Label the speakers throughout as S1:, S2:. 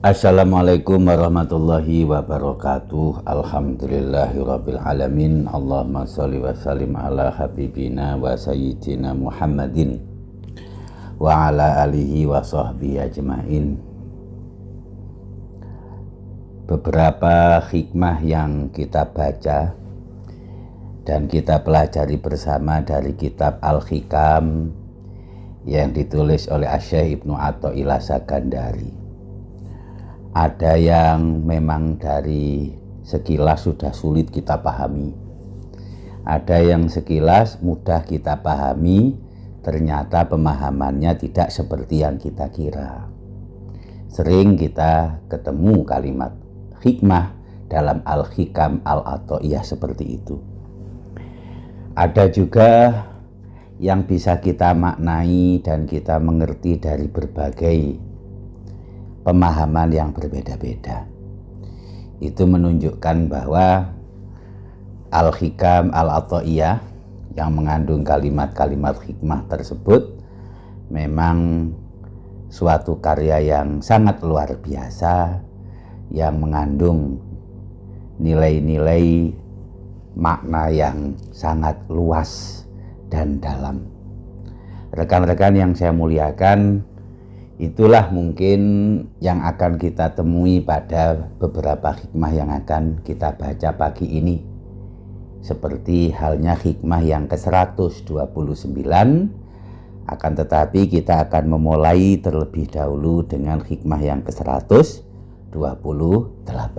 S1: Assalamualaikum warahmatullahi wabarakatuh. Alhamdulillahirabbil alamin. Allahumma shalli wa sallim ala habibina wa sayyidina Muhammadin wa ala alihi wa sahbihi ajmain. Beberapa hikmah yang kita baca dan kita pelajari bersama dari kitab Al-Hikam yang ditulis oleh Asy-Syaikh Ibnu Athaillah Sakandari. Ada yang memang dari sekilas sudah sulit kita pahami. Ada yang sekilas mudah kita pahami, ternyata pemahamannya tidak seperti yang kita kira. Sering kita ketemu kalimat hikmah dalam Al-Hikam Al-Athaillah seperti itu. Ada juga yang bisa kita maknai dan kita mengerti dari berbagai pemahaman yang berbeda-beda. Itu menunjukkan bahwa Al-Hikam Al-Athaillah yang mengandung kalimat-kalimat hikmah tersebut memang suatu karya yang sangat luar biasa, yang mengandung nilai-nilai makna yang sangat luas dan dalam. Rekan-rekan yang saya muliakan, itulah mungkin yang akan kita temui pada beberapa hikmah yang akan kita baca pagi ini. Seperti halnya hikmah yang ke-129, akan tetapi kita akan memulai terlebih dahulu dengan hikmah yang ke-128.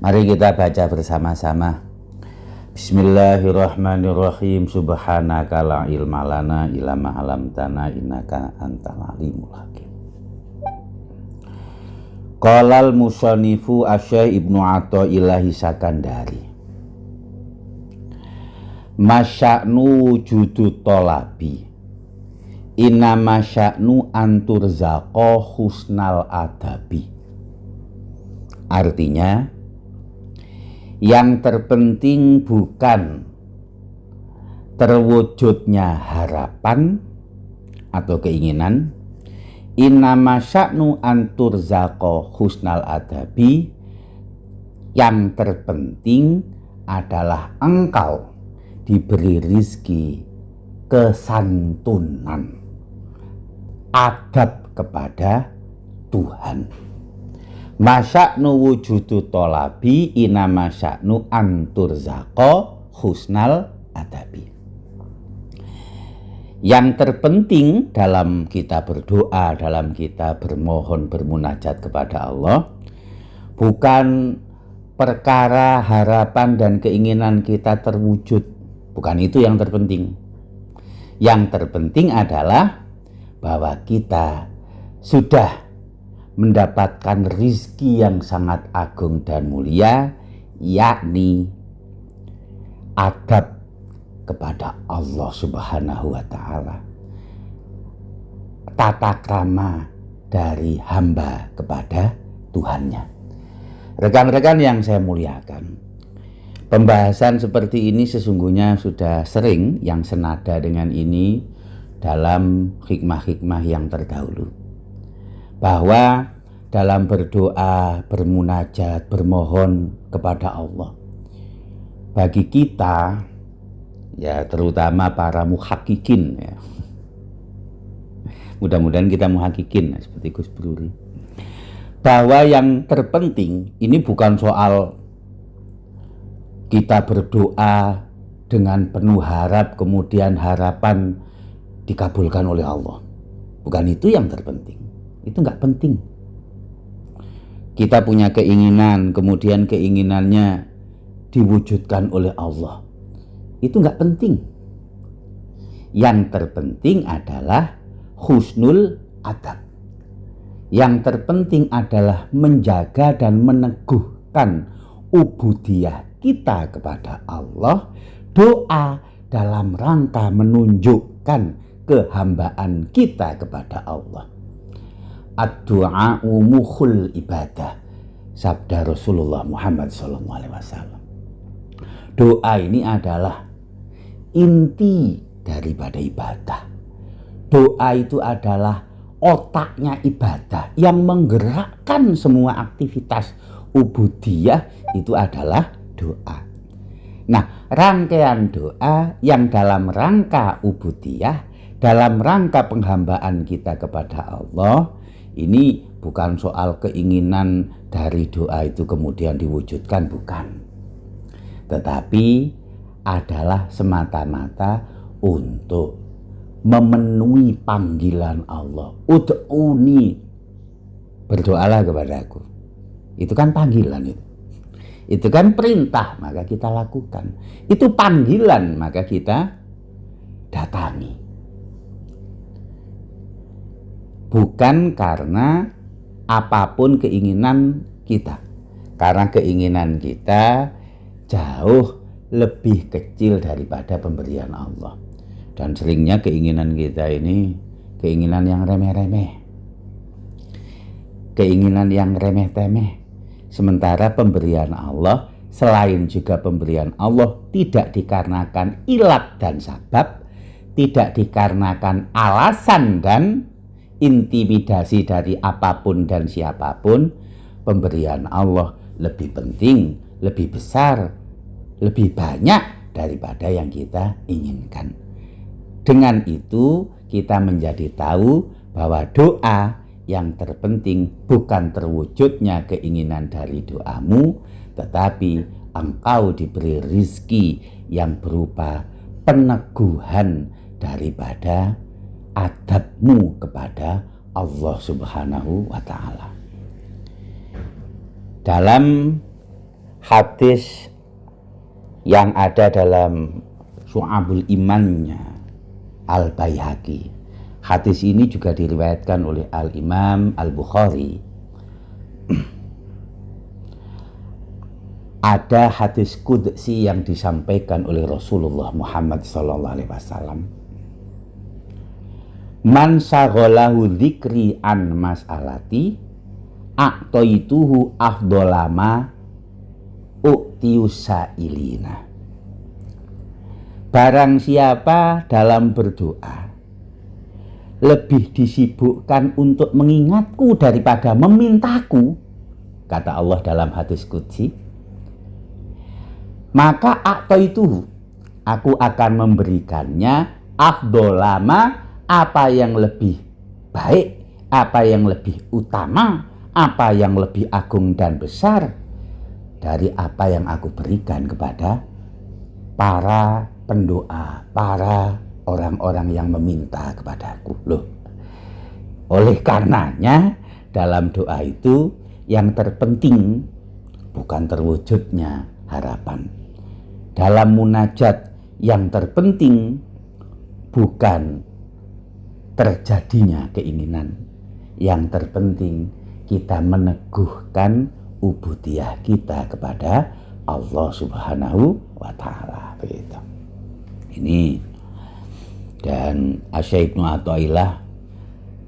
S1: Mari kita baca bersama-sama. Bismillahirrahmanirrahim. Subhanaka la ilma lana illa ma 'allamtana innaka antal alimul hakim. Qalal musannifu Asy-Syaikh Ibnu Athaillah Sakandari. Masya'nu wujudu thalabi. Inna masya'nu anturzaqa husnal adabi. Artinya, yang terpenting bukan terwujudnya harapan atau keinginan. Innama sya'nu anturzaqa husnal adabi. Yang terpenting adalah engkau diberi rizki kesantunan, adab kepada Tuhan. Masya'nu wujudu thalabi ina masya'nu anturzaqa husnal adabi. Yang terpenting dalam kita berdoa, dalam kita bermohon, bermunajat kepada Allah, bukan perkara harapan dan keinginan kita terwujud. Bukan itu yang terpenting. Yang terpenting adalah bahwa kita sudah mendapatkan rizki yang sangat agung dan mulia, yakni adab kepada Allah Subhanahu wa ta'ala, tata krama dari hamba kepada Tuhannya. Rekan-rekan yang saya muliakan, pembahasan seperti ini sesungguhnya sudah sering yang senada dengan ini dalam hikmah-hikmah yang terdahulu. Bahwa dalam berdoa, bermunajat, bermohon kepada Allah, bagi kita, ya terutama para muhakkikin, ya, mudah-mudahan kita muhakkikin seperti Gus Bruri, bahwa yang terpenting ini bukan soal kita berdoa dengan penuh harap kemudian harapan dikabulkan oleh Allah. Bukan itu yang terpenting. Itu nggak penting. Kita punya keinginan, kemudian keinginannya diwujudkan oleh Allah. Itu nggak penting. Yang terpenting adalah husnul adab. Yang terpenting adalah menjaga dan meneguhkan ubudiyah kita kepada Allah. Doa dalam rangka menunjukkan kehambaan kita kepada Allah. Ad-du'a'u mukhul ibadah, sabda Rasulullah Muhammad SAW. Doa ini adalah inti daripada ibadah. Doa itu adalah otaknya ibadah, yang menggerakkan semua aktivitas ubudiyah itu adalah doa. Nah, rangkaian doa yang dalam rangka ubudiyah, dalam rangka penghambaan kita kepada Allah, ini bukan soal keinginan dari doa itu kemudian diwujudkan, bukan. Tetapi adalah semata-mata untuk memenuhi panggilan Allah. Ud'uni, berdoalah kepadaku. Itu kan panggilan itu. Itu kan perintah, maka kita lakukan. Itu panggilan, maka kita datangi. Bukan karena apapun keinginan kita. Karena keinginan kita jauh lebih kecil daripada pemberian Allah. Dan seringnya keinginan kita ini keinginan yang remeh-remeh. Keinginan yang remeh-temeh. Sementara pemberian Allah, selain juga pemberian Allah, tidak dikarenakan ilat dan sabab, tidak dikarenakan alasan dan intimidasi dari apapun dan siapapun. Pemberian Allah lebih penting, lebih besar, lebih banyak daripada yang kita inginkan. Dengan itu kita menjadi tahu bahwa doa yang terpenting bukan terwujudnya keinginan dari doamu, tetapi engkau diberi rizki yang berupa peneguhan daripada adabmu kepada Allah Subhanahu wa Ta'ala. Dalam hadis yang ada dalam Syu'abul Imannya Al-Baihaqi, hadis ini juga diriwayatkan oleh Al-Imam Al-Bukhari. Ada hadis qudsi yang disampaikan oleh Rasulullah Muhammad SAW. Man sagholahu dzikri an mas'alati a'taituhu afdolama u'tiusailina. Barang siapa dalam berdoa lebih disibukkan untuk mengingatku daripada memintaku, kata Allah dalam hadis qudsi, maka a'taituhu, aku akan memberikannya afdolama, apa yang lebih baik, apa yang lebih utama, apa yang lebih agung dan besar dari apa yang aku berikan kepada para pendoa, para orang-orang yang meminta kepadaku. Loh, oleh karenanya dalam doa itu yang terpenting bukan terwujudnya harapan. Dalam munajat yang terpenting bukan terjadinya keinginan. Yang terpenting kita meneguhkan ubudiyah kita kepada Allah Subhanahu wa Ta'ala. Begitu. Ini, dan Asy-Syaikh Ibnu Athaillah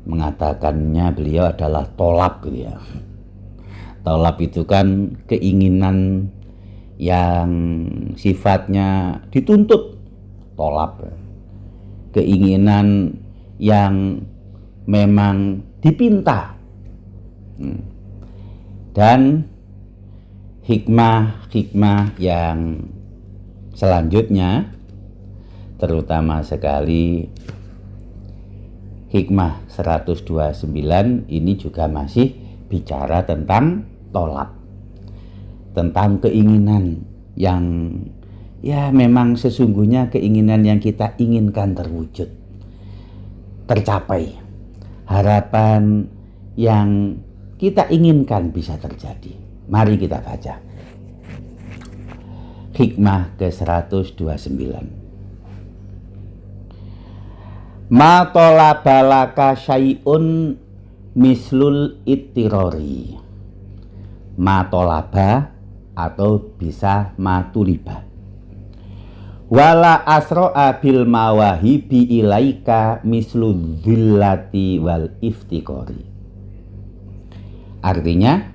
S1: mengatakannya, beliau adalah tolab gitu ya. Tolab itu kan keinginan yang sifatnya dituntut, tolab. Keinginan yang memang dipinta. Dan hikmah-hikmah yang selanjutnya, terutama sekali hikmah 129 ini juga masih bicara tentang tolab, tentang keinginan yang ya memang sesungguhnya keinginan yang kita inginkan terwujud, tercapai, harapan yang kita inginkan bisa terjadi. Mari kita baca hikmah ke-129. Ma tolabalaka syai'un mislul ittirori. Ma tolaba atau bisa matuliba. Wala asro'a bil mawahibi ilaika mislu dhillati wal iftikori. Artinya,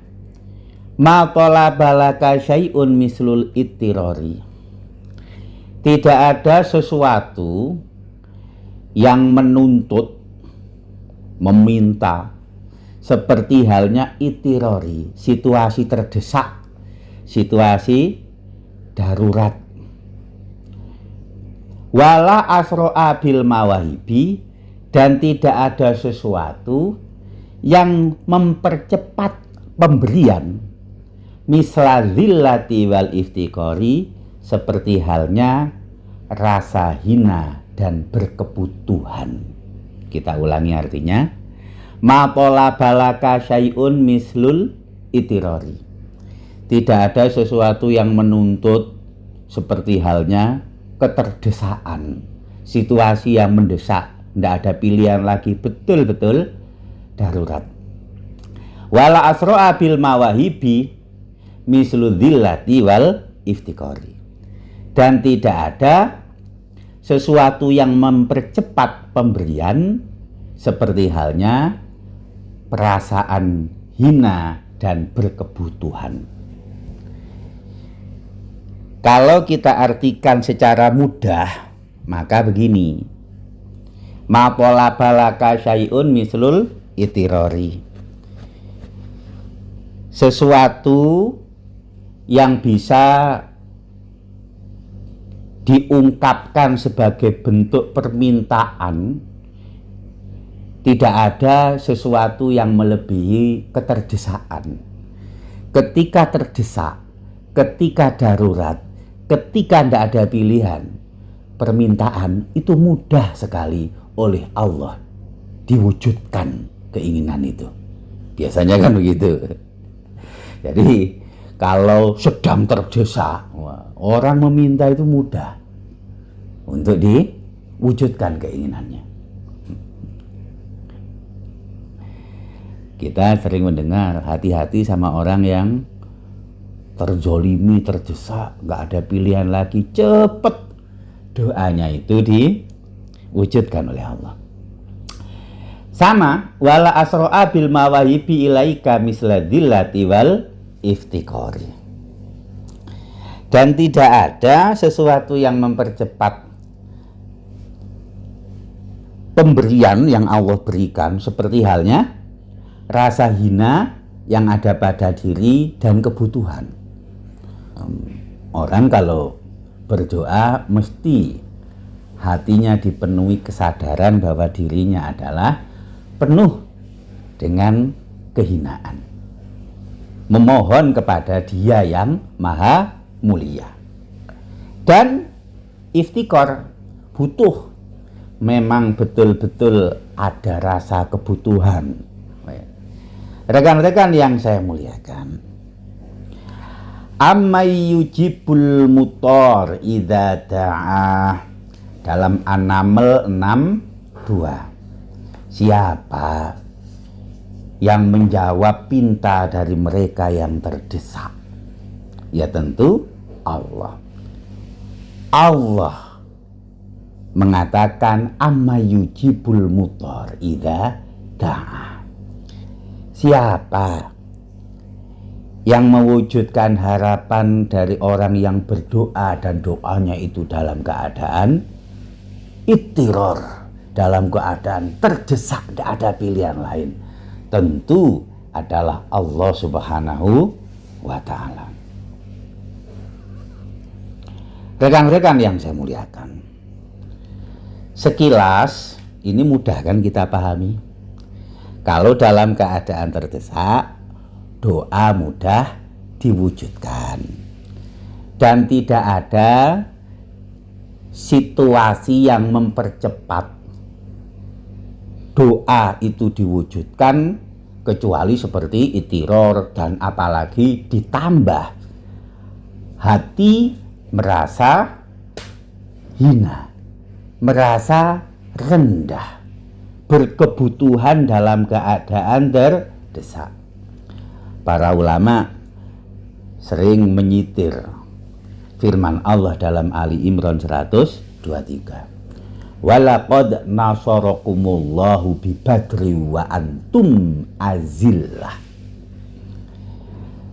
S1: ma tolabalaka syai'un mislul ittirori. Tidak ada sesuatu yang menuntut meminta, seperti halnya itirori, situasi terdesak, situasi darurat. Wala asro'a bil mawahibi, dan tidak ada sesuatu yang mempercepat pemberian, misla zillati wal iftikori, seperti halnya rasa hina dan berkebutuhan. Kita ulangi artinya, ma pola balaka syai'un mislul itirori. Tidak ada sesuatu yang menuntut seperti halnya keterdesaan, situasi yang mendesak, tidak ada pilihan lagi, betul-betul darurat. Wala asro'a bil mawahibi mislu dhillati wal iftikori, dan tidak ada sesuatu yang mempercepat pemberian seperti halnya perasaan hina dan berkebutuhan. Kalau kita artikan secara mudah, maka begini, ma pola balaka syai'un mislul itirori, sesuatu yang bisa diungkapkan sebagai bentuk permintaan, tidak ada sesuatu yang melebihi keterdesaan. Ketika terdesak, ketika darurat, ketika tidak ada pilihan, permintaan itu mudah sekali oleh Allah diwujudkan keinginan itu. Biasanya kan begitu. Jadi kalau sedang terdesak, orang meminta itu mudah untuk diwujudkan keinginannya. Kita sering mendengar, hati-hati sama orang yang terzolimi, terdesak, nggak ada pilihan lagi, cepet doanya itu diwujudkan oleh Allah. Sama, wala asro'a bil mawahibi ilaika misla dhillati wal iftikori, dan tidak ada sesuatu yang mempercepat pemberian yang Allah berikan seperti halnya rasa hina yang ada pada diri dan kebutuhan. Orang kalau berdoa mesti hatinya dipenuhi kesadaran bahwa dirinya adalah penuh dengan kehinaan, memohon kepada Dia yang maha mulia. Dan iftikor, butuh, memang betul-betul ada rasa kebutuhan. Rekan-rekan yang saya muliakan, Amay yujibul mutor idza da'ah, dalam An-Naml 6:2. Siapa yang menjawab pinta dari mereka yang terdesak? Ya tentu Allah. Allah mengatakan amay yujibul mutor idza da'ah. Siapa yang mewujudkan harapan dari orang yang berdoa dan doanya itu dalam keadaan ittiror, dalam keadaan terdesak, tidak ada pilihan lain, tentu adalah Allah Subhanahu wa Ta'ala. Rekan-rekan yang saya muliakan, sekilas ini mudah kan kita pahami. Kalau dalam keadaan terdesak, doa mudah diwujudkan, dan tidak ada situasi yang mempercepat doa itu diwujudkan kecuali seperti itiror, dan apalagi ditambah hati merasa hina, merasa rendah, berkebutuhan dalam keadaan terdesak. Para ulama sering menyitir firman Allah dalam Ali Imran 123. Walaqad nasarakumullahu bi badri wa antum azillah.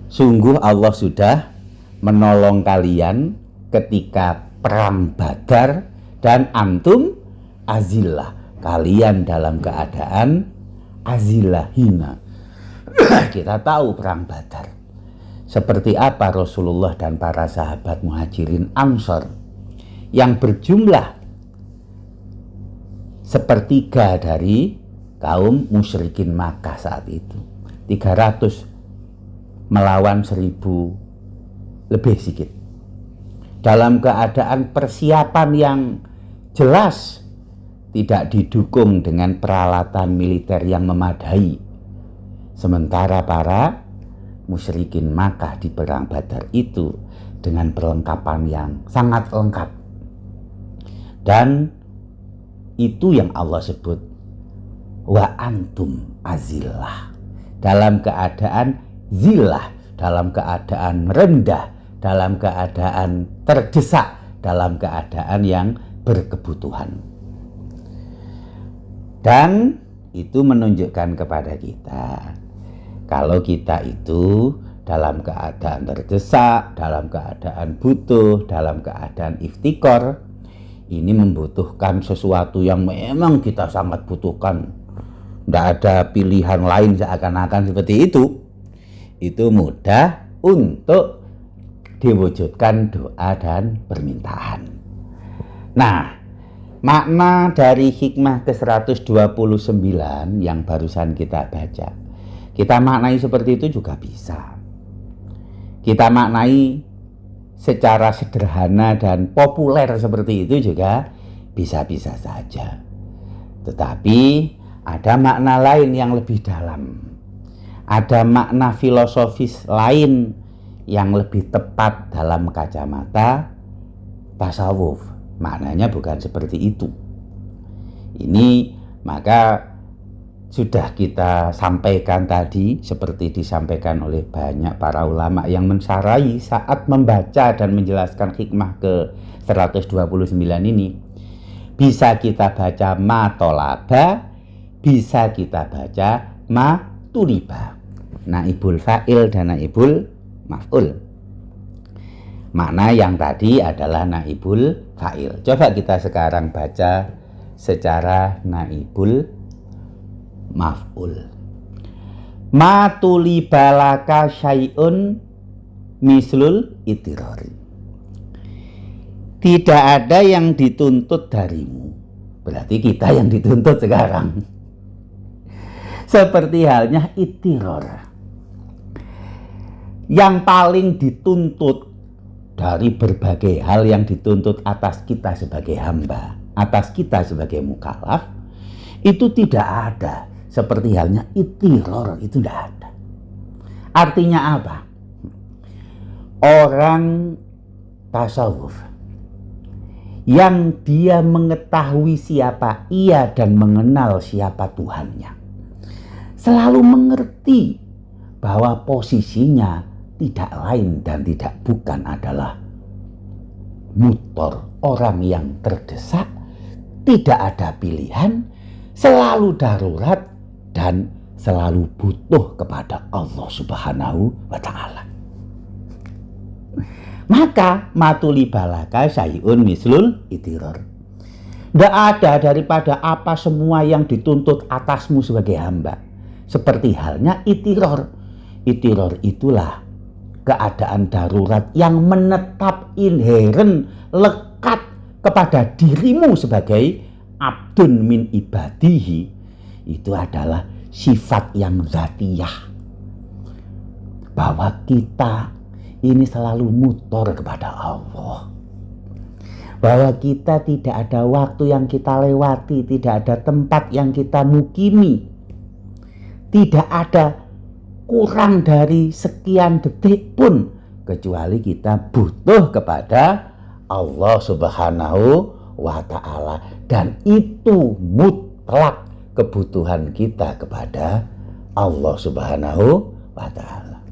S1: Sungguh Allah sudah menolong kalian ketika perang Badar dan antum azillah, kalian dalam keadaan azillah, hina. Kita tahu perang Badar. Seperti apa Rasulullah dan para sahabat Muhajirin Ansor yang berjumlah sepertiga dari kaum musyrikin Makkah saat itu. 300 melawan 1000 lebih sedikit. Dalam keadaan persiapan yang jelas, tidak didukung dengan peralatan militer yang memadai. Sementara para musyrikin Makkah di perang Badar itu dengan perlengkapan yang sangat lengkap. Dan itu yang Allah sebut wa antum azillah, dalam keadaan zillah, dalam keadaan rendah, dalam keadaan terdesak, dalam keadaan yang berkebutuhan. Dan itu menunjukkan kepada kita, kalau kita itu dalam keadaan terdesak, dalam keadaan butuh, dalam keadaan iftikor, ini membutuhkan sesuatu yang memang kita sangat butuhkan. Tidak ada pilihan lain seakan-akan seperti itu. Itu mudah untuk diwujudkan doa dan permintaan. Nah, makna dari hikmah ke-129 yang barusan kita baca, kita maknai seperti itu juga bisa. Kita maknai secara sederhana dan populer seperti itu juga bisa-bisa saja. Tetapi ada makna lain yang lebih dalam. Ada makna filosofis lain yang lebih tepat dalam kacamata tasawuf. Maknanya bukan seperti itu. Ini maka sudah kita sampaikan tadi, seperti disampaikan oleh banyak para ulama yang mensarai saat membaca dan menjelaskan hikmah ke-129 ini. Bisa kita baca ma tolaba, bisa kita baca ma tuliba. Naibul fa'il dan naibul maf'ul. Makna yang tadi adalah naibul fa'il. Coba kita sekarang baca secara naibul maf'ul. Ma tulibalaka syai'un mislul itirori. Tidak ada yang dituntut darimu. Berarti kita yang dituntut sekarang. Seperti halnya itiror. Yang paling dituntut dari berbagai hal yang dituntut atas kita sebagai hamba, atas kita sebagai mukallaf, itu tidak ada. Seperti halnya itiror, itu tidak ada. Artinya apa? Orang tasawuf yang dia mengetahui siapa ia dan mengenal siapa Tuhannya, selalu mengerti bahwa posisinya tidak lain dan tidak bukan adalah mutor, orang yang terdesak, tidak ada pilihan, selalu darurat dan selalu butuh kepada Allah Subhanahu wa Ta'ala. Maka matuli balaka syai'un mislul itiror. Tidak ada daripada apa semua yang dituntut atasmu sebagai hamba. Seperti halnya itiror. Itiror itulah keadaan darurat yang menetap inheren, lekat kepada dirimu sebagai abdun min ibadihi. Itu adalah sifat yang zatiyah, bahwa kita ini selalu mutor kepada Allah, bahwa kita tidak ada waktu yang kita lewati, tidak ada tempat yang kita mukimi, tidak ada kurang dari sekian detik pun kecuali kita butuh kepada Allah Subhanahu wa Ta'ala, dan itu mutlak kebutuhan kita kepada Allah Subhanahu wa Ta'ala.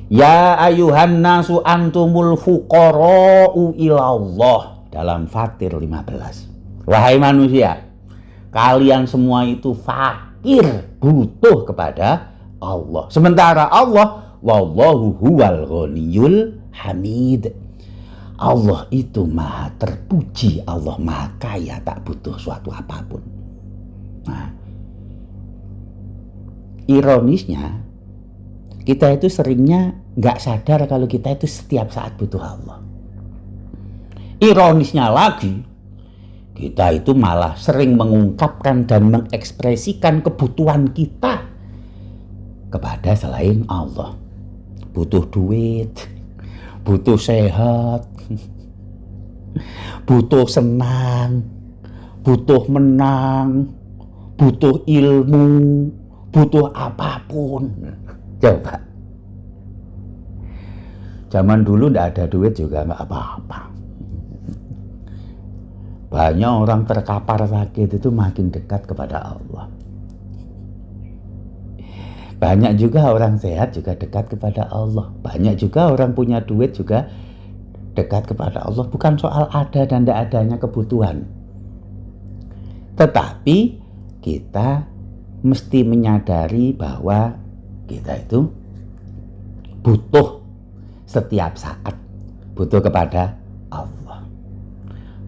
S1: Ya ayuhan nasu antumul fuqara'u ilallah, dalam Fatir 15. Wahai manusia, kalian semua itu fakir, butuh kepada Allah. Sementara Allah, wallahu huwal ghaniyul hamid. Allah itu maha terpuji, Allah maha kaya, tak butuh suatu apapun. Nah, Ironisnya, kita itu seringnya nggak sadar kalau kita itu setiap saat butuh Allah. Ironisnya lagi, kita itu malah sering mengungkapkan dan mengekspresikan kebutuhan kita kepada selain Allah. Butuh duit, butuh sehat, butuh senang, butuh menang, butuh ilmu, butuh apapun. Coba. Zaman dulu nggak ada duit juga nggak apa-apa. Banyak orang terkapar sakit itu makin dekat kepada Allah. Banyak juga orang sehat juga dekat kepada Allah. Banyak juga orang punya duit juga dekat kepada Allah. Bukan soal ada dan tidak adanya kebutuhan. Tetapi kita mesti menyadari bahwa kita itu butuh setiap saat, butuh kepada Allah.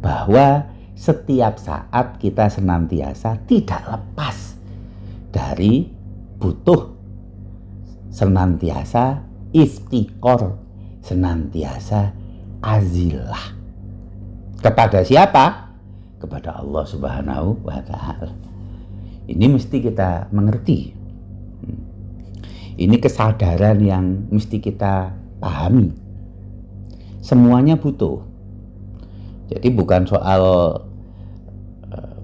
S1: Bahwa setiap saat kita senantiasa tidak lepas dari butuh, senantiasa iftikor, senantiasa azillah. Kepada siapa? Kepada Allah Subhanahu wa Ta'ala. Ini mesti kita mengerti. Ini kesadaran yang mesti kita pahami. Semuanya butuh. Jadi bukan soal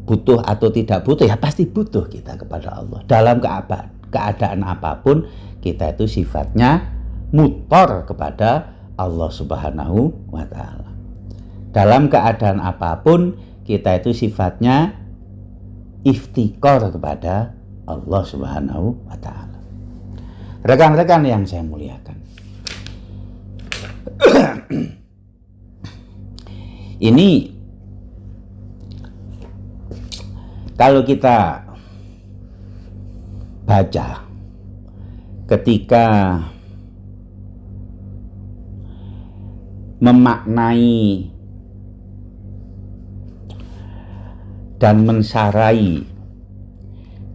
S1: butuh atau tidak butuh, ya pasti butuh kita kepada Allah. Dalam keadaan apapun, kita itu sifatnya mutor kepada Allah Subhanahu wa Ta'ala. Dalam keadaan apapun, kita itu sifatnya iftikor kepada Allah Subhanahu wa Ta'ala. Rekan-rekan yang saya muliakan, ini kalau kita baca ketika memaknai dan mensarai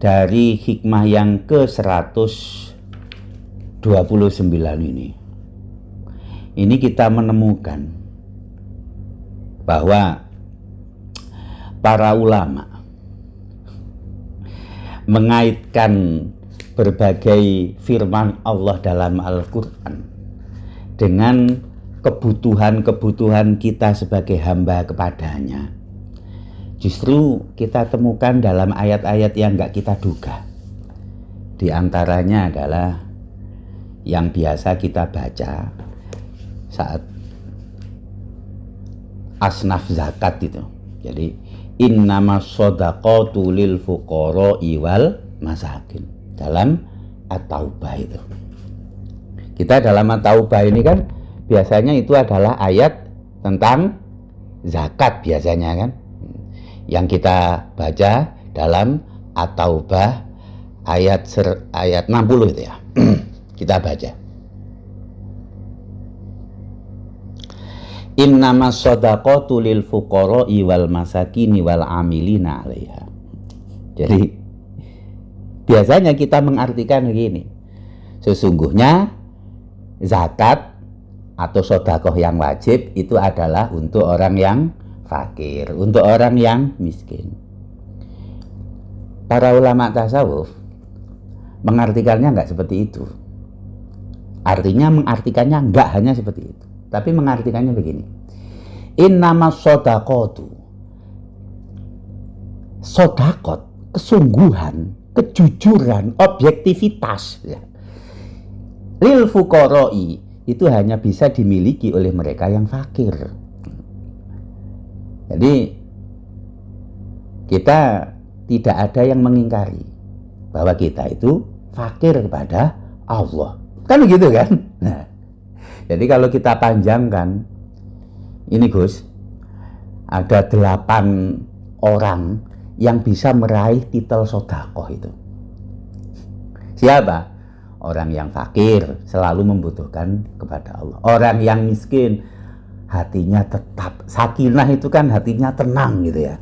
S1: dari hikmah yang ke-129 ini kita menemukan bahwa para ulama mengaitkan berbagai firman Allah dalam Al-Quran dengan kebutuhan-kebutuhan kita sebagai hamba kepadanya. Justru kita temukan dalam ayat-ayat yang gak kita duga. Di antaranya adalah yang biasa kita baca saat asnaf zakat itu. Jadi innamas shadaqatu lil fuqara'i wal masakin. Dalam At-Taubah itu. Kita dalam At-Taubah ini kan biasanya itu adalah ayat tentang zakat biasanya kan. Yang kita baca dalam At-Taubah ayat 60 itu ya. Kita baca. Innamas shadaqatu lil fuqara'i wal masakini wal amilina 'alaiha. Jadi biasanya kita mengartikan begini. Sesungguhnya zakat atau sedekah yang wajib itu adalah untuk orang yang fakir, untuk orang yang miskin. Para ulama tasawuf mengartikannya enggak seperti itu. Artinya mengartikannya enggak hanya seperti itu, tapi mengartikannya begini. Innamas shadaqatu. Sedekah, kesungguhan, kejujuran, objektivitas ya. Lil fuqara'i itu hanya bisa dimiliki oleh mereka yang fakir. Jadi kita tidak ada yang mengingkari bahwa kita itu fakir kepada Allah. Kan begitu kan? Nah, jadi kalau kita panjangkan ini Gus, ada 8 orang yang bisa meraih titel sedekah itu. Siapa? Orang yang fakir selalu membutuhkan kepada Allah. Orang yang miskin hatinya tetap sakinah, itu kan hatinya tenang gitu ya.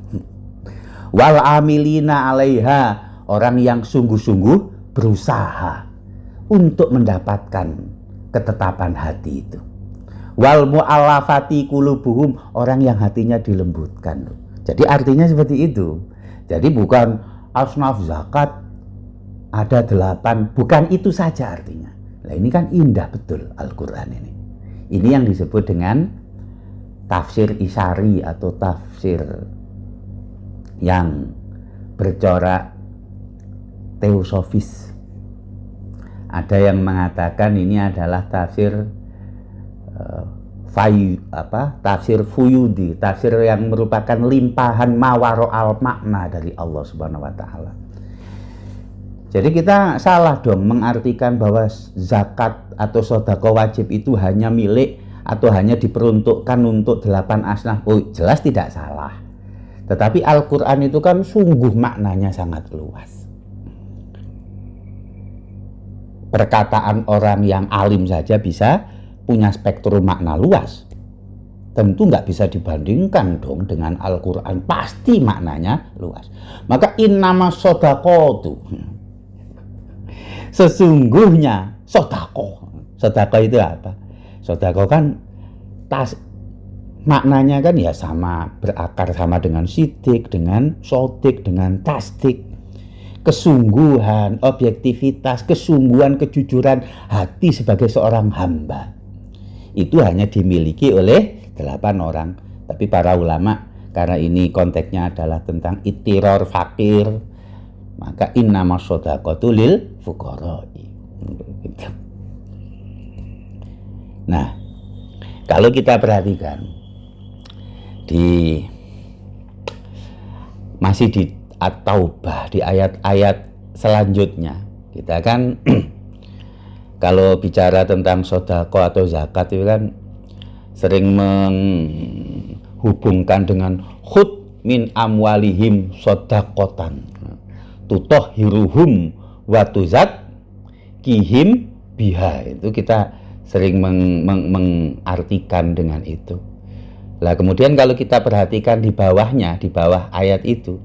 S1: Wal amilina 'alaiha, orang yang sungguh-sungguh berusaha untuk mendapatkan ketetapan hati itu. Wal mu'allafati qulubuhum, orang yang hatinya dilembutkan. Jadi artinya seperti itu. Jadi bukan asnaf zakat ada 8, bukan itu saja artinya. Nah ini kan indah betul Al-Quran ini. Ini yang disebut dengan tafsir isyari atau tafsir yang bercorak teosofis. Ada yang mengatakan ini adalah tafsir tafsir fuyudi, tafsir yang merupakan limpahan mawaro'al makna dari Allah Subhanahu wa Ta'ala. Jadi kita salah dong mengartikan bahwa zakat atau sedekah wajib itu hanya milik atau hanya diperuntukkan untuk 8 asnaf. Oh, jelas tidak salah. Tetapi Al-Quran itu kan sungguh maknanya sangat luas. Perkataan orang yang alim saja bisa punya spektrum makna luas. Tentu nggak bisa dibandingkan dong dengan Al-Quran. Pasti maknanya luas. Maka innama sodaqotu, sesungguhnya sodaqoh. Sodaqoh itu apa? Sodaqoh kan maknanya kan ya sama, berakar sama dengan sidik, dengan sodik, dengan tasdik. Kesungguhan, objektivitas, kesungguhan, kejujuran hati sebagai seorang hamba itu hanya dimiliki oleh 8 orang. Tapi para ulama, karena ini konteksnya adalah tentang itiror fakir, maka innama shodaqatu lil fuqara'i. Nah, kalau kita perhatikan masih di At-Taubah, di ayat-ayat selanjutnya, kita kan kalau bicara tentang sedekah atau zakat itu kan sering menghubungkan dengan khud min amwalihim shadaqatan tutahhiruhum wa tuzakkihim biha. Itu kita sering mengartikan dengan itu. Lah kemudian kalau kita perhatikan di bawahnya, di bawah ayat itu,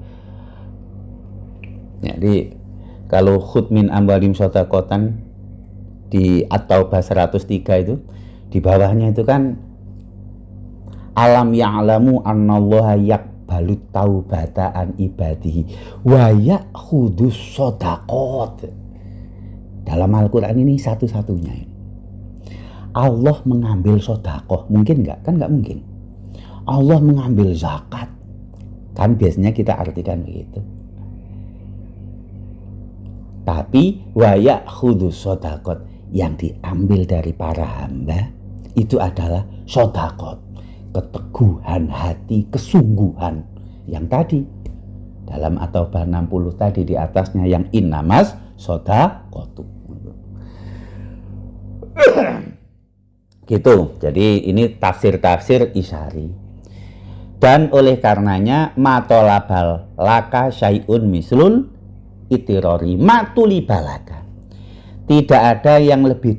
S1: jadi kalau khud min amwalihim shadaqatan di At-Taubah 103 itu, di bawahnya itu kan alam ya'lamu annallaha yaqbalu taubata an ibadihi wa ya'khudus shadaqat. Dalam Al-Quran ini satu-satunya ini Allah mengambil sedekah. Mungkin enggak? Kan enggak mungkin. Allah mengambil zakat. Kan biasanya kita artikan begitu. Tapi wa ya'khudus shadaqat, yang diambil dari para hamba itu adalah shadaqat, keteguhan hati, kesungguhan yang tadi dalam At-Taubah 60 tadi di atasnya yang innamas shadaqatu. Gitu. Jadi ini tafsir-tafsir isyari. Dan oleh karenanya matolabal laka syai'un mislul itirori matulibalaka. Tidak ada yang lebih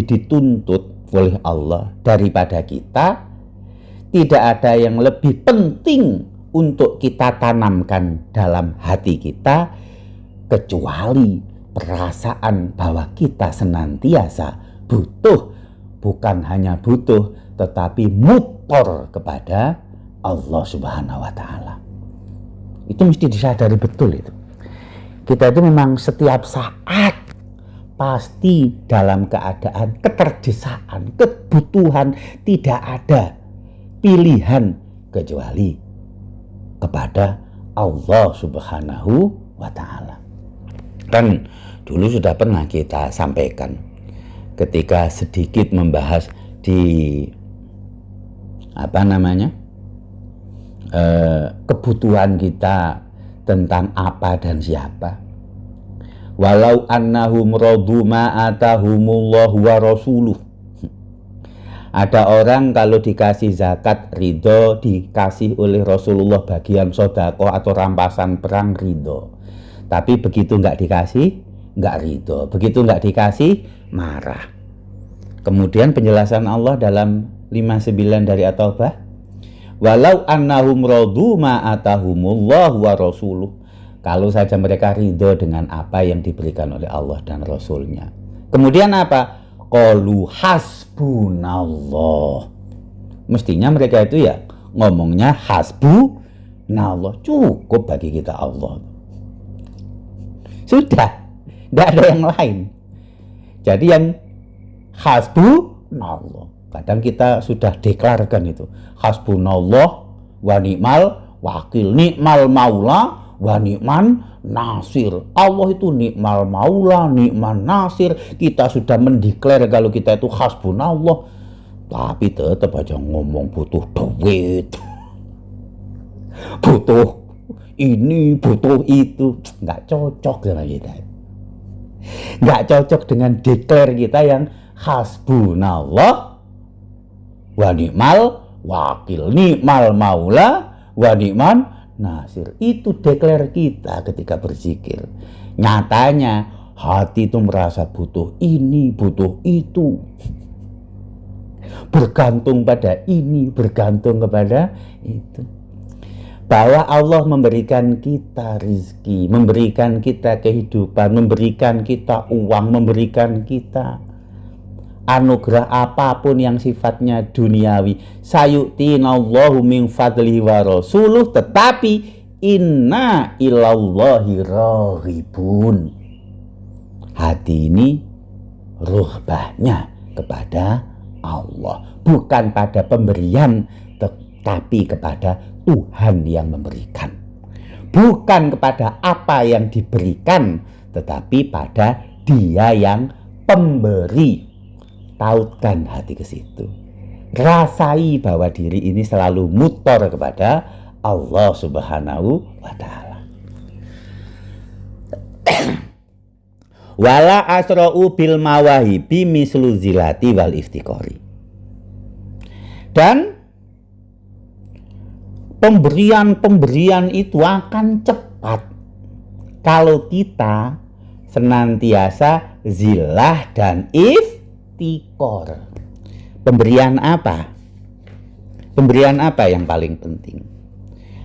S1: dituntut oleh Allah daripada kita. Tidak ada yang lebih penting untuk kita tanamkan dalam hati kita kecuali perasaan bahwa kita senantiasa butuh, bukan hanya butuh tetapi mutor kepada Allah Subhanahu wa Ta'ala. Itu mesti disadari betul itu. Kita itu memang setiap saat pasti dalam keadaan keterdesaan, kebutuhan, tidak ada pilihan kecuali kepada Allah Subhanahu wa Ta'ala. Kan dulu sudah pernah kita sampaikan ketika sedikit membahas di kebutuhan kita tentang apa dan siapa. Walau annahum radu ma atahumullahu wa rasuluh. Ada orang kalau dikasih zakat ridho, dikasih oleh Rasulullah bagian sedekah atau rampasan perang ridho. Tapi begitu nggak dikasih, nggak ridho. Begitu nggak dikasih, marah. Kemudian penjelasan Allah dalam 59 dari At-Taubah, walau annahum radu ma atahumullahu wa rasuluh. Kalau saja mereka ridho dengan apa yang diberikan oleh Allah dan Rasul-Nya. Kemudian apa? Qalu hasbunallah. Mestinya mereka itu ya ngomongnya hasbunallah, cukup bagi kita Allah. Sudah, tidak ada yang lain. Jadi yang hasbunallah. Kadang kita sudah deklarkan itu. Hasbunallah wa ni'mal wakil, ni'mal maula wa ni'man nasir. Allah itu ni'mal maula, ni'man nasir. Kita sudah mendeklar kalau kita itu hasbunallah, tapi tetap aja ngomong butuh duit, butuh ini, butuh itu. Nggak cocok sama kita. Nggak cocok dengan deklar kita yang hasbunallah wa ni'mal wakil, ni'mal maula wa ni'man nasir. Itu deklar kita ketika berzikir. Nyatanya hati itu merasa butuh ini, butuh itu, bergantung pada ini, bergantung kepada itu. Bahwa Allah memberikan kita rezeki, memberikan kita kehidupan, memberikan kita uang, memberikan kita anugerah apapun yang sifatnya duniawi. Sayu'tinallahu min fadlihi wa rasuluh, tetapi inna ilallahi raghibun. Hati ini ruhbahnya kepada Allah, bukan pada pemberian, tetapi kepada Tuhan yang memberikan. Bukan kepada apa yang diberikan, tetapi pada Dia yang pemberi. Tautkan hati ke situ. Rasai bahwa diri ini selalu mutor kepada Allah Subhanahu wa ta'ala. Wala asra'u bil mawahibi mislu zilati wal iftiqori. Dan pemberian-pemberian itu akan cepat kalau kita senantiasa zilah dan iftikor. Pemberian apa? Pemberian apa yang paling penting?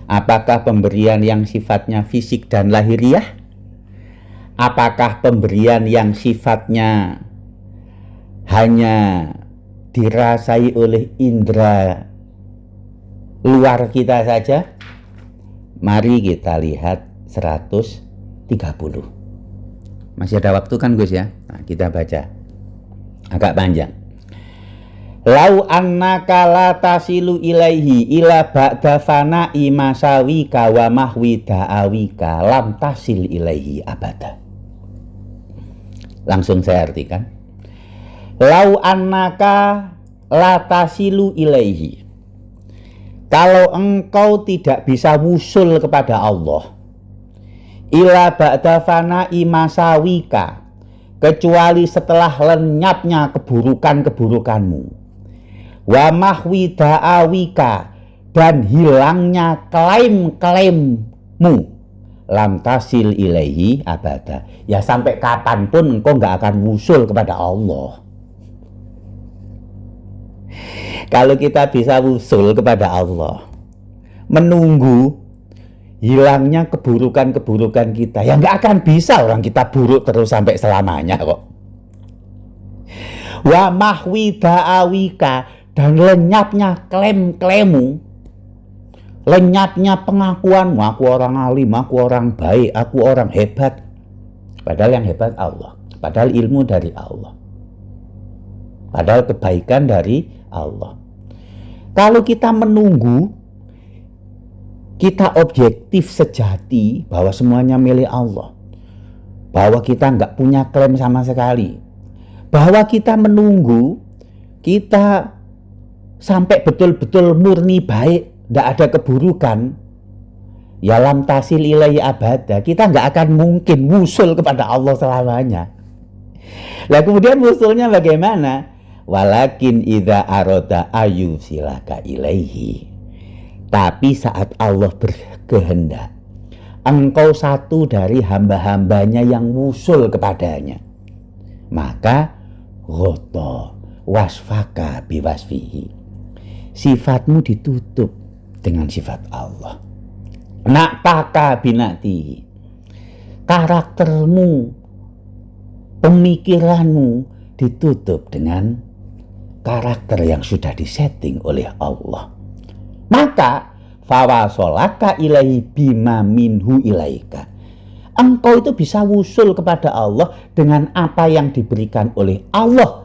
S1: Apakah pemberian yang sifatnya fisik dan lahiriah? Apakah pemberian yang sifatnya hanya dirasai oleh indera luar kita saja? Mari kita lihat 130. Masih ada waktu kan Gus ya? Nah, kita baca. Agak panjang. Lau annaka la tasilu ilaihi ila ba'da fana'i masawika wa mahwi da'awika lam tasil ilaihi abada. Langsung saya artikan. Lau annaka la tasilu ilaihi. Kalau engkau tidak bisa wusul kepada Allah, ila ba'da fana'i masawika, kecuali setelah lenyapnya keburukan-keburukanmu, wa mahwi da'awika, dan hilangnya klaim-klaimmu, lam tasil ilaihi abada. Ya sampai kapanpun engkau nggak akan wusul kepada Allah. Kalau kita bisa wusul kepada Allah, menunggu hilangnya keburukan-keburukan kita, ya nggak akan bisa orang kita buruk terus sampai selamanya kok. Wa mahwi da'awika, dan lenyapnya klaim-klaimmu, lenyapnya pengakuanmu, aku orang alim, aku orang baik, aku orang hebat. Padahal yang hebat Allah, padahal ilmu dari Allah, padahal kebaikan dari Allah. Kalau kita menunggu, kita objektif sejati bahwa semuanya milik Allah, bahwa kita nggak punya klaim sama sekali, bahwa kita menunggu kita sampai betul-betul murni baik, nggak ada keburukan, ya lam tasil ilaihi abada, kita nggak akan mungkin wusul kepada Allah selamanya. Lah kemudian wusulnya bagaimana? Walakin idza arada ayu silaka ilaihi, tapi saat Allah berkehendak engkau satu dari hamba-hambanya yang wusul kepadanya, maka ghota wasfaka biwasfihi, sifatmu ditutup dengan sifat Allah. Nak taka binati, karaktermu, pemikiranmu ditutup dengan karakter yang sudah disetting oleh Allah. Maka fawasolaka ilaihi bima minhu ilaika. Engkau itu bisa wusul kepada Allah dengan apa yang diberikan oleh Allah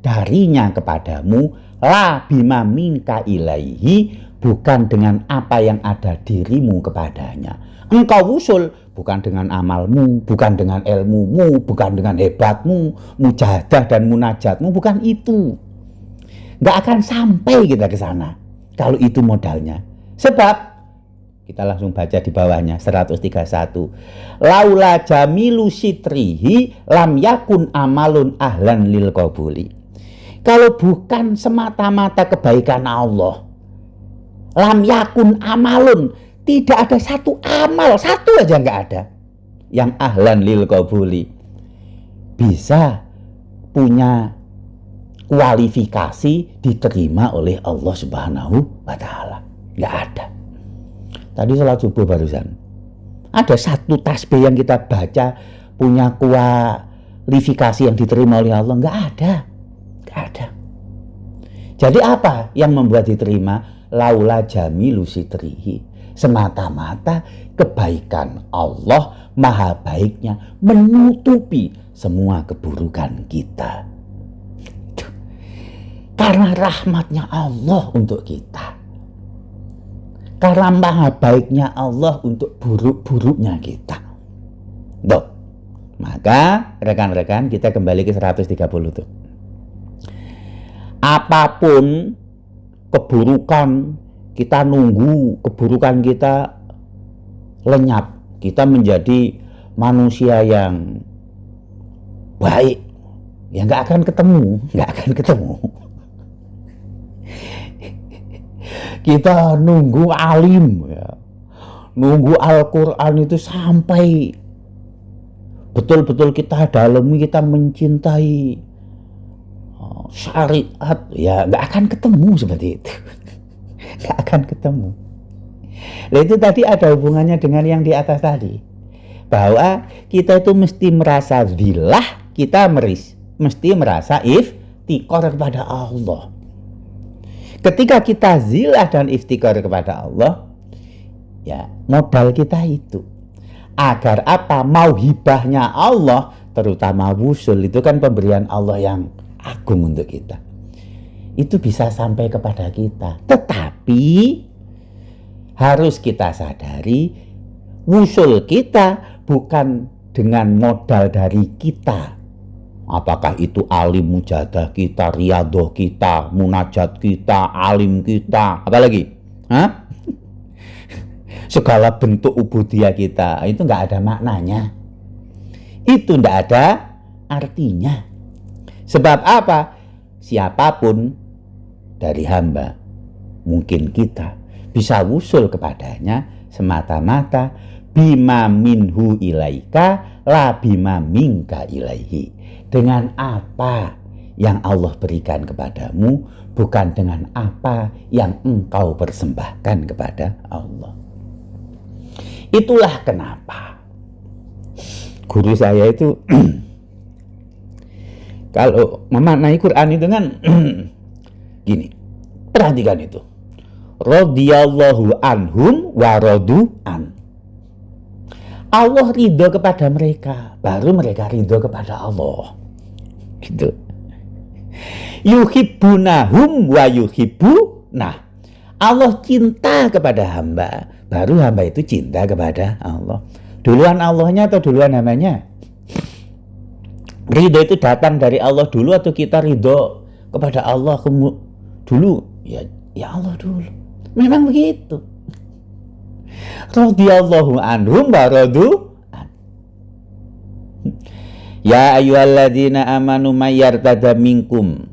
S1: darinya kepadamu, la bima minka ilaihi, bukan dengan apa yang ada dirimu kepadanya. Engkau wusul bukan dengan amalmu, bukan dengan ilmumu, bukan dengan hebatmu, mujahadah dan munajatmu, bukan itu. Nggak akan sampai kita ke sana kalau itu modalnya. Sebab kita langsung baca di bawahnya 131. Laula jamilu sitrihi lam yakun amalun ahlan lil qabuli. Kalau bukan semata-mata kebaikan Allah, lam yakun amalun, tidak ada satu amal, satu aja nggak ada yang ahlan lil qabuli, bisa punya kualifikasi diterima oleh Allah Subhanahu wa Ta'ala. Nggak ada. Tadi sholat subuh barusan, ada satu tasbih yang kita baca punya kualifikasi yang diterima oleh Allah? Nggak ada. Nggak ada. Jadi apa yang membuat diterima? Laula jamilu sitrihi, semata-mata kebaikan Allah, maha baiknya menutupi semua keburukan kita. Karena rahmatnya Allah untuk kita, karena maha baiknya Allah untuk buruk-buruknya kita. Tuh. Maka rekan-rekan, kita kembali ke 130 tuh. Apapun keburukan, kita nunggu keburukan kita lenyap, kita menjadi manusia yang baik, ya nggak akan ketemu. Kita nunggu alim, ya, nunggu Al-Quran itu sampai betul-betul kita dalami, kita mencintai syariat, ya nggak akan ketemu seperti itu. Nggak akan ketemu. Nah, itu tadi ada hubungannya dengan yang di atas tadi, bahwa kita itu mesti merasa zillah, kita mesti merasa iftikar kepada Allah. Ketika kita zillah dan iftikar kepada Allah, ya modal kita itu agar apa? Mau hibahnya Allah, terutama wusul, itu kan pemberian Allah yang agung untuk kita, itu bisa sampai kepada kita. Tetapi harus kita sadari, wusul kita bukan dengan modal dari kita. Apakah itu alim mujadah kita, riadoh kita, munajat kita, alim kita, apalagi segala bentuk ubudiyah kita, itu nggak ada maknanya, itu nggak ada artinya. Sebab apa? Siapapun dari hamba, mungkin kita bisa wusul kepadanya semata-mata bima minhu ilaika la bima minka ilaihi, dengan apa yang Allah berikan kepadamu, bukan dengan apa yang engkau persembahkan kepada Allah. Itulah kenapa guru saya itu kalau memaknai Quran itu kan gini, perhatikan itu, radhiyallahu anhum wa radu an. Allah ridho kepada mereka, baru mereka ridho kepada Allah. Gitu. Yuhibbunahum wa yuhibbunah. Allah cinta kepada hamba, baru hamba itu cinta kepada Allah. Duluan Allahnya atau duluan hambanya? Ridho itu datang dari Allah dulu atau kita ridho kepada Allah dulu? Ya Allah dulu. Memang begitu. Radhiyallahu anhum wa radu an. Ya ayyuhalladzina amanu may yartada minkum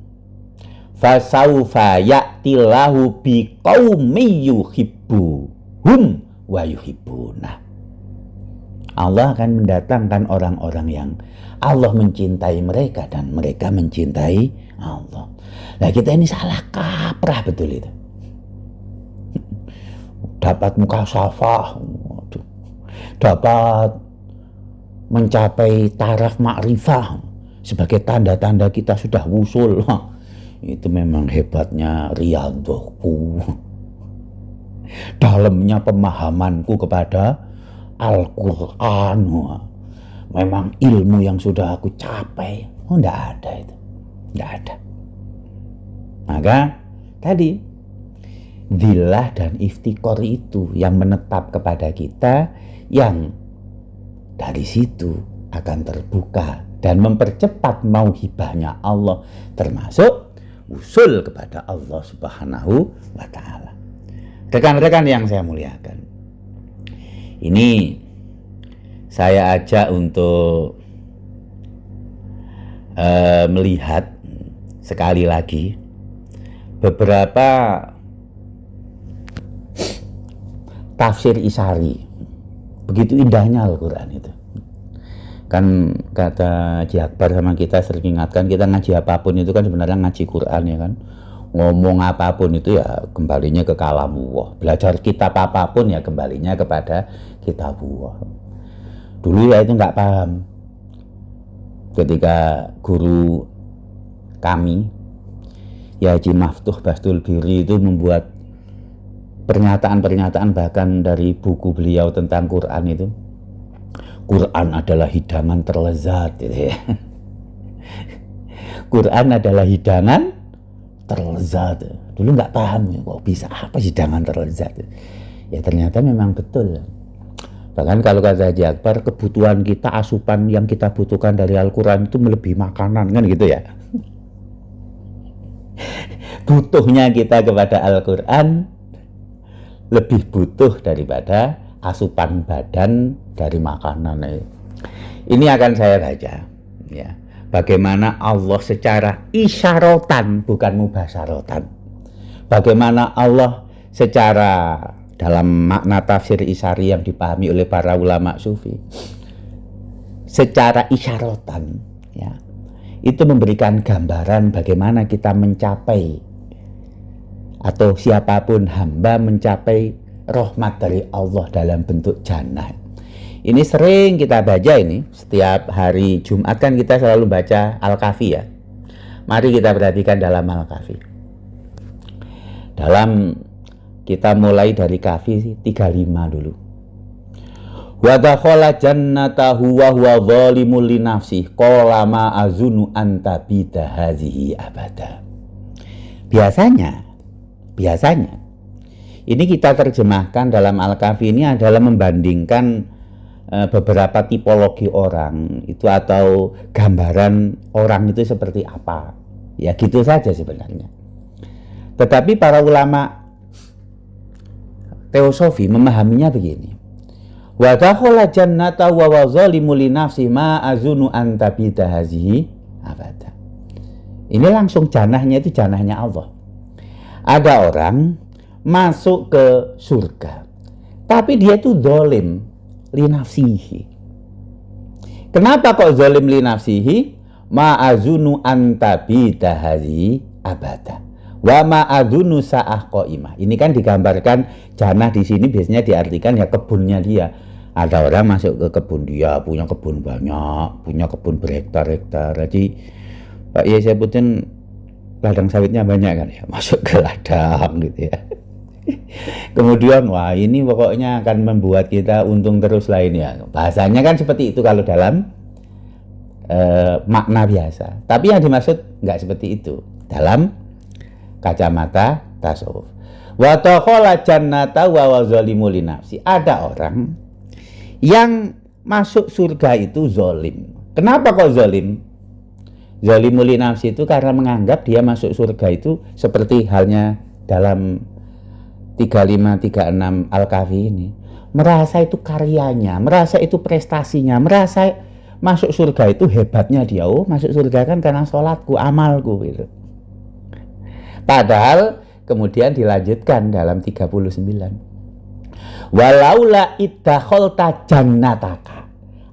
S1: fasaufa ya'tillahu biqaumin yuhibbuhum wa yuhibbuna. Allah akan mendatangkan orang-orang yang Allah mencintai mereka dan mereka mencintai Allah. Nah, kita ini salah kaprah betul itu. Dapat muka syafah, dapat mencapai taraf ma'rifah sebagai tanda-tanda kita sudah wusul. Itu memang hebatnya riyadhahku, dalamnya pemahamanku kepada Al-Quran. Memang ilmu yang sudah aku capai. Enggak ada itu, enggak ada. Maka tadi dhillah dan iftikor itu yang menetap kepada kita, yang dari situ akan terbuka dan mempercepat mauhibahnya Allah, termasuk usul kepada Allah Subhanahu wa ta'ala. Rekan-rekan yang saya muliakan, ini saya ajak untuk melihat sekali lagi beberapa tafsir Isari. Begitu indahnya Al-Quran itu. Kan kata Haji Akbar sama kita sering ingatkan, kita ngaji apapun itu kan sebenarnya ngaji Quran, ya kan. Ngomong apapun itu ya kembalinya ke kalamullah. Belajar kitab apapun ya kembalinya kepada kitabullah. Dulu ya itu nggak paham. Ketika guru kami, ya Haji Maftuh Bastul Biri itu membuat pernyataan-pernyataan bahkan dari buku beliau tentang Quran itu. Quran adalah hidangan terlezat, gitu ya. Quran adalah hidangan terlezat. Dulu nggak paham, ya, kok bisa apa hidangan terlezat? Ya ternyata memang betul. Bahkan kalau kata Haji Akbar, kebutuhan kita, asupan yang kita butuhkan dari Al-Quran itu melebihi makanan, kan gitu ya. Butuhnya kita kepada Al-Quran lebih butuh daripada asupan badan dari makanan. Ini akan saya baca, ya, bagaimana Allah secara isyaratan, bukan mubasyaratan, bagaimana Allah secara dalam makna tafsir Isari yang dipahami oleh para ulama sufi, secara isyaratan, ya, itu memberikan gambaran bagaimana kita mencapai, atau siapapun hamba mencapai rahmat dari Allah dalam bentuk jannah. Ini sering kita baca, ini setiap hari Jumat kan kita selalu baca Al-Kahfi, ya. Mari kita perhatikan dalam Al-Kahfi. Dalam kita mulai dari Kahfi 35 dulu. Wa dakhala jannatahu wa huwa zalimul li nafsihi qala ma azunu an tabida hadhihi abada. Biasanya ini kita terjemahkan dalam Al-Kahfi ini adalah membandingkan beberapa tipologi orang itu, atau gambaran orang itu seperti apa. Ya gitu saja sebenarnya. Tetapi para ulama teosofi memahaminya begini. Wa dakhala jannata wa zalimul li nafsi ma azunu an tabida hazihi abada. Ini langsung janahnya itu janahnya Allah. Ada orang masuk ke surga, tapi dia itu zalim li nafsihi. Kenapa kok zalim li nafsihi? Ma azunu an tabida hazihi abada. Wa ma'adunu sa'ah qaimah. Ini kan digambarkan jannah di sini biasanya diartikan ya kebunnya dia. Ada orang masuk ke kebun dia, punya kebun banyak, punya kebun berhektar-hektar. Jadi Pak Yai sebutin ladang sawitnya banyak kan ya, masuk ke ladang gitu ya. Kemudian wah ini pokoknya akan membuat kita untung terus lainnya. Bahasanya kan seperti itu kalau dalam makna biasa. Tapi yang dimaksud nggak seperti itu dalam kacamata tasawuf. Wa taqala jannata wa zalimul li nafsi. Ada orang yang masuk surga itu zalim. Kenapa kok zalim? Zalimul li nafsi itu karena menganggap dia masuk surga itu seperti halnya dalam 3536 Al-Kahfi ini. Merasa itu karyanya, merasa itu prestasinya, merasa masuk surga itu hebatnya dia. Oh, masuk surga kan karena sholatku, amalku gitu. Padahal kemudian dilanjutkan dalam 39. Walaula iddakhalta jannataka.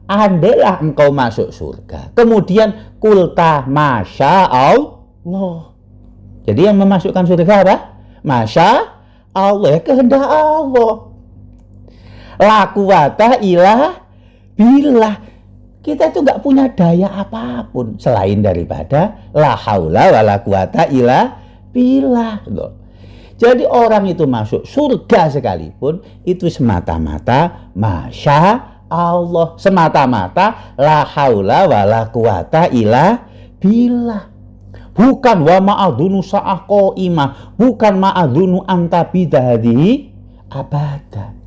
S1: Andailah engkau masuk surga. Kemudian kulta masya Allah. Jadi yang memasukkan surga apa? Masya Allah, kehendak Allah. La quwata illa billah. kita itu nggak punya daya apapun selain daripada la haula wala quwata illa billah. Jadi orang itu masuk surga sekalipun itu semata-mata masya Allah, semata-mata la haula wala quwata illa billah. Bukan wa ma'adunu sa'ah qa'imah, bukan ma'adunu anta bidahadihi abada.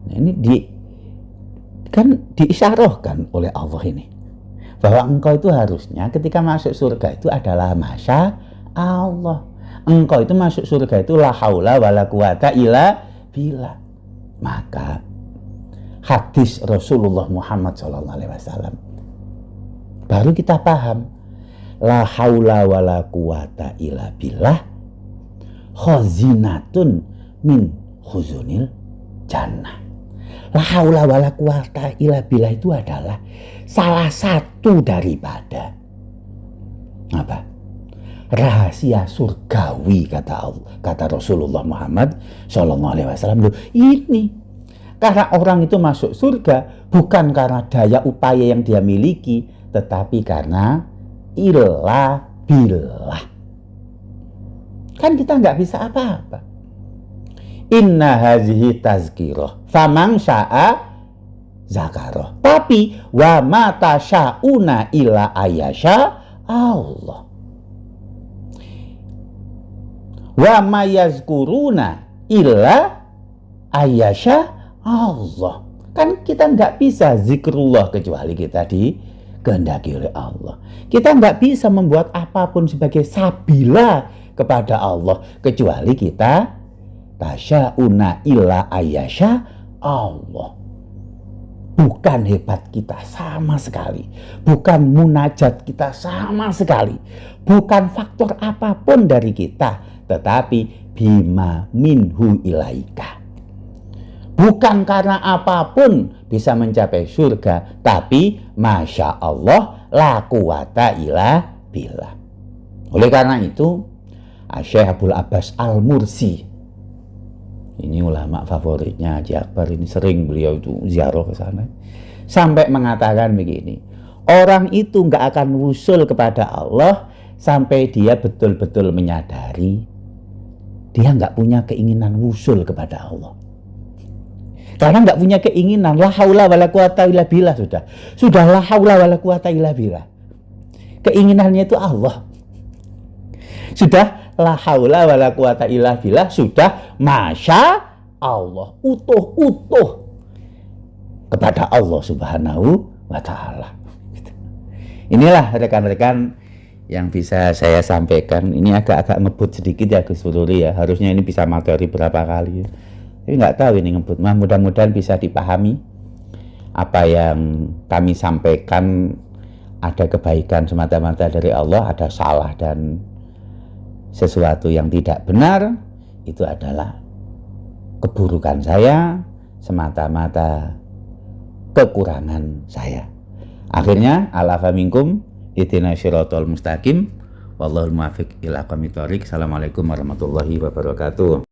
S1: Nah, ini diisyarahkan oleh Allah ini bahwa engkau itu harusnya ketika masuk surga itu adalah masya Allah. Engkau itu masuk surga itu la haula wala quwata illa billah. Maka hadis Rasulullah Muhammad SAW baru kita paham la haula wala quwata illa billah khazinatun min khuzunil jannah. La haula wala quwata illa billah itu adalah salah satu daripada apa? Rahasia surgawi, kata Rasulullah Muhammad SAW. Ini karena orang itu masuk surga bukan karena daya upaya yang dia miliki, tetapi karena illa billah. Kan kita nggak bisa apa-apa. Inna hazihi tazkirah faman sya'a zakarah. Tapi wa ma tasyauna illa ayasha Allah. Wa ma yazkuruna illa ayasha Allah. Kan kita nggak bisa zikrullah kecuali kita dikehendaki oleh Allah. Kita nggak bisa membuat apapun sebagai sabila kepada Allah kecuali kita tasyauna illa ayasha Allah. Bukan hebat kita sama sekali, bukan munajat kita sama sekali, bukan faktor apapun dari kita, tetapi bima minhu ilaika. Bukan karena apapun bisa mencapai surga, tapi masya Allah la quwata illa billah. Oleh karena itu Syekh Abdul Abbas Al-Mursi, ini ulama favoritnya Haji Akbar, ini sering beliau itu ziarah ke sana, sampai mengatakan begini, orang itu nggak akan wusul kepada Allah sampai dia betul-betul menyadari dia nggak punya keinginan wusul kepada Allah. Karena nggak punya keinginan, la haula wala quwata illa billah, sudah la haula wala quwata illa billah. Keinginannya itu Allah. Sudah la haula wala quwata illa billah, sudah masya Allah, utuh kepada Allah Subhanahu wa taala. Inilah rekan-rekan yang bisa saya sampaikan. Ini agak-agak ngebut sedikit ya Gus Fuduli ya. Harusnya ini bisa materi berapa kali. Tapi nggak tahu ini ngebut. Mudah-mudahan bisa dipahami apa yang kami sampaikan. Ada kebaikan semata-mata dari Allah, ada salah dan sesuatu yang tidak benar itu adalah keburukan saya, semata-mata kekurangan saya. Akhirnya ala faminkum ihdinas siratal mustaqim wallahul muwaffiq ila aqwamit thoriq. Assalamualaikum warahmatullahi wabarakatuh.